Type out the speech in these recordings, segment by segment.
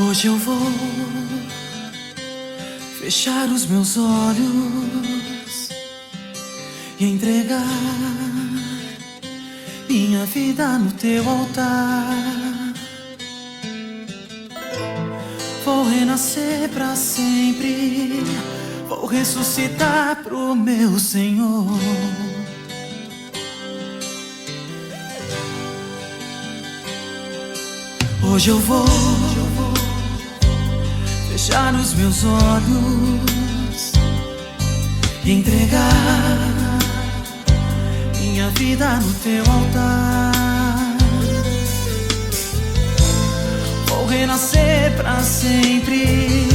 Hoje eu vou fechar os meus olhos e entregar minha vida no teu altar. Vou renascer pra sempre, vou ressuscitar pro meu Senhor. Hoje eu vou fechar os meus olhos e entregar minha vida no teu altar. Vou renascer pra sempre,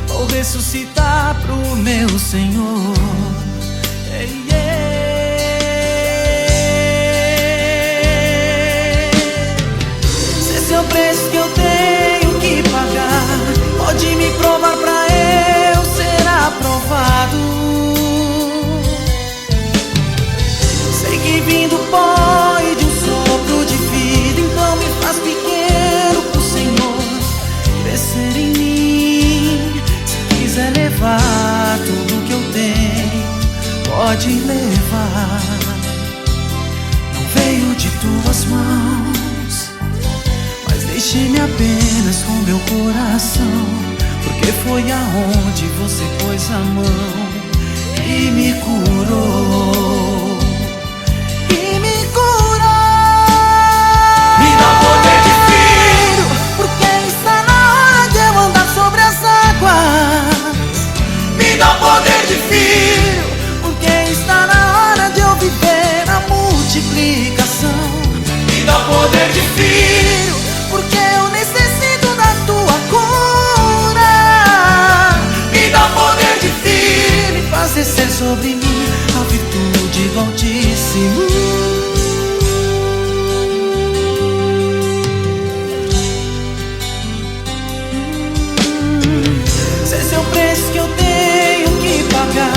vou ressuscitar pro meu Senhor. Ei, Se esse é o preço que eu tenho que pagar, pode me provar pra eu ser aprovado. Sei que vim do pó e de um sopro de vida, então me faz pequeno pro Senhor crescer em mim. Se quiser levar tudo que eu tenho, pode levar. Não veio de tuas mãos, mas deixe-me apenas com meu coração, porque foi aonde você pôs a mão e me curou. Me dá poder de filho, porque está na hora de eu andar sobre as águas. me dá poder de filho, Porque está na hora de eu viver a multiplicação. me dá poder de filho, Porque eu necessito da tua cura. me dá poder de filho, Me faz descer sobre mim a virtude do Altíssimo. Se esse é o preço que eu tenho que pagar,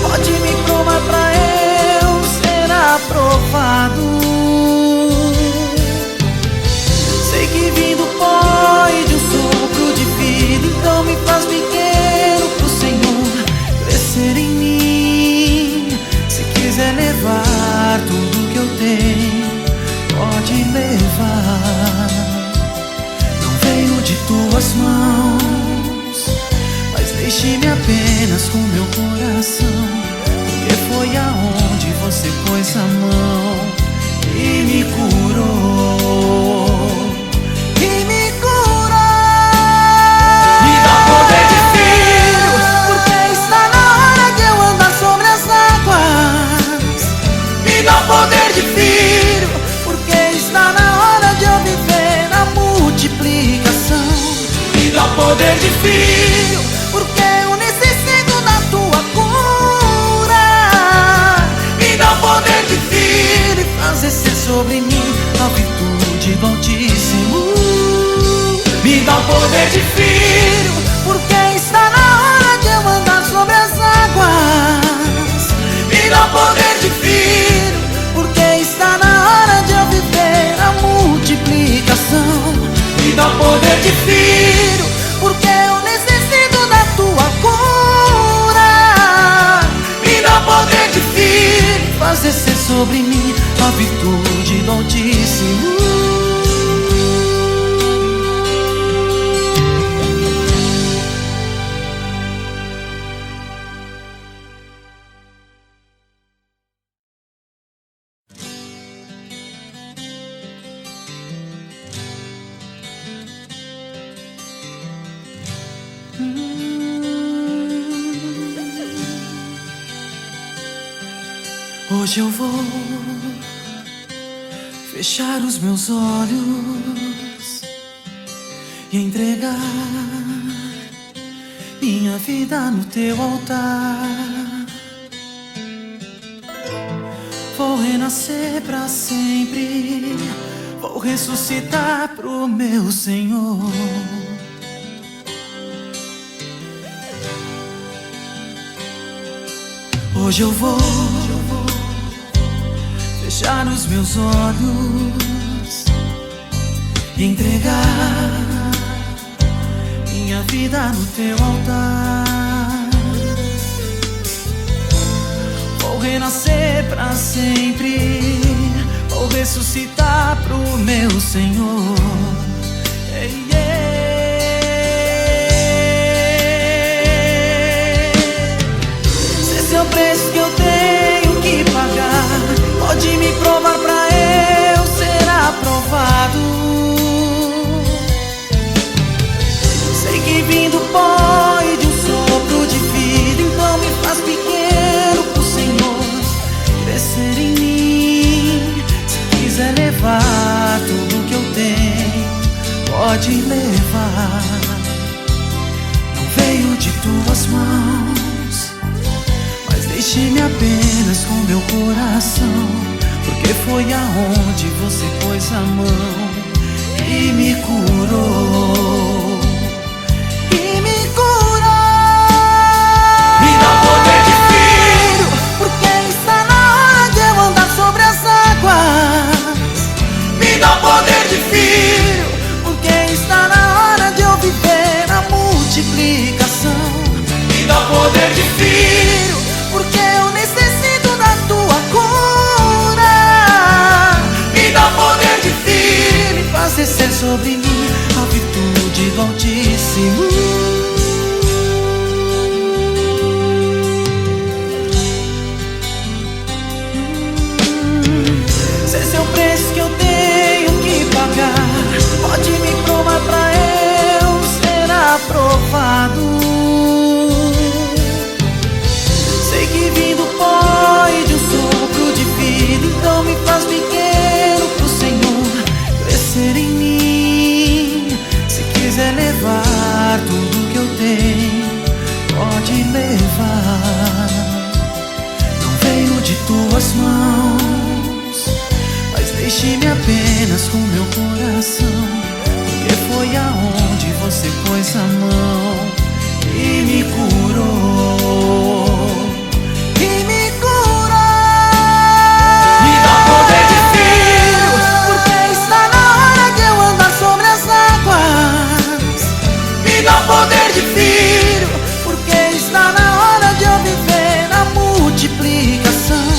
pode me provar pra eu ser aprovado. Sei que vim do pó e de um sopro de vida, então me faz pequeno pro Senhor crescer em mim. Se quiser levar tudo que eu tenho, pode levar. Não veio de tuas mãos, mas deixe-me apenas com meu coração, porque foi aonde você pôs a mão e me curou. E me curou. me dá poder de filho, Porque está na hora de eu andar sobre as águas. me dá poder de filho, Porque está na hora de eu viver a multiplicação. me dá poder de filho, Porque eu necessito da tua cura. me dá poder de filho, Ele faz descer sobre mim a virtude do Altíssimo. me dá poder de filho, Porque está na hora de eu andar sobre as águas. me dá poder de filho, Porque está na hora de eu viver a multiplicação. me dá poder de filho, Porque eu necessito da tua cura. me dá poder de filho, Faz descer sobre mim a virtude do Altíssimo. Hoje eu vou fechar os meus olhos e entregar minha vida no teu altar. Vou renascer pra sempre, vou ressuscitar pro meu Senhor. Hoje eu vou fechar os meus olhos e entregar minha vida no teu altar. Vou renascer pra sempre, vou ressuscitar pro meu Senhor. Ei, se esse é o preço que eu tenho que pagar, pode me provar pra eu ser aprovado. Sei que vim do pó e de um sopro de vida, então me faz pequeno pro Senhor crescer em mim. Se quiser levar tudo que eu tenho, pode levar. Não veio de tuas mãos, mas deixe-me apenas com meu coração, porque foi aonde você pôs a mão e me curou. Me dá poder de filho, porque está na hora de eu viver a multiplicação. me dá poder de filho, Porque eu necessito da tua cura. me dá poder de filho, Me faz descer sobre mim a virtude do Altíssimo. Se esse é o preço que eu tenho que pagar, pode me provar pra eu ser aprovado. Sei que vim do pó e de um sopro de vida, então me faz pequeno pro Senhor crescer em mim. Se quiser levar tudo que eu tenho, pode levar. Não veio de tuas mãos, mas deixe-me apenas com meu coração, porque foi aonde você pôs a mão e me curou. E me curou. me dá poder de filho, Porque está na hora de eu andar sobre as águas. me dá poder de filho, Porque está na hora de eu viver a multiplicação.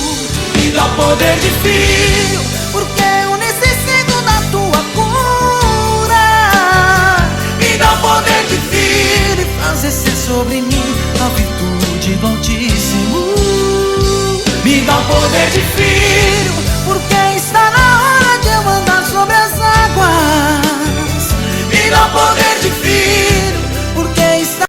me dá poder de filho, Porque eu necessito da tua cura. me dá poder de filho, Ele faz descer sobre mim a virtude do Altíssimo. me dá poder de filho, Porque está na hora de eu andar sobre as águas. me dá poder de filho, Porque está...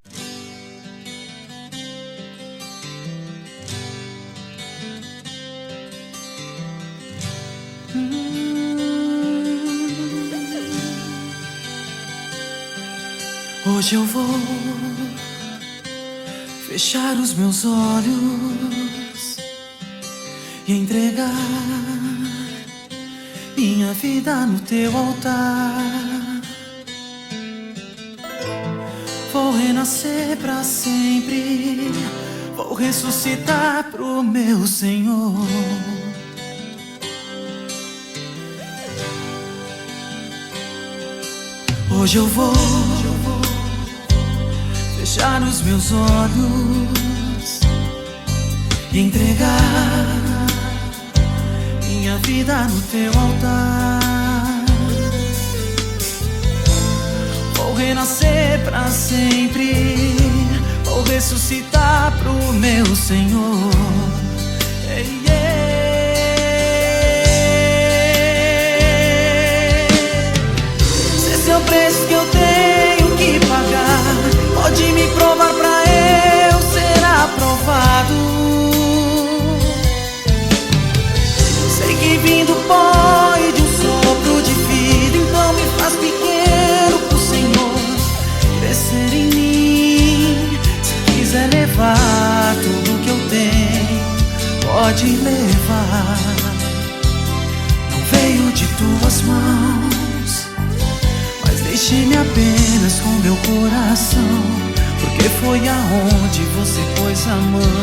Hoje eu vou fechar os meus olhos e entregar minha vida no teu altar. Vou renascer pra sempre, vou ressuscitar pro meu Senhor. Hoje eu vou fechar os meus olhos e entregar minha vida no teu altar. Vou renascer pra sempre, vou ressuscitar pro meu Senhor. Ei, se esse é o preço que eu tenho que pagar, pode me provar pra eu ser aprovado. Sei que vim do pó e de um sopro de vida, então me faz pequeno pro Senhor crescer em mim. Se quiser levar tudo que eu tenho, pode levar. Não veio de tuas mãos, mas deixe-me apenas com meu coração, porque foi aonde você pôs a mão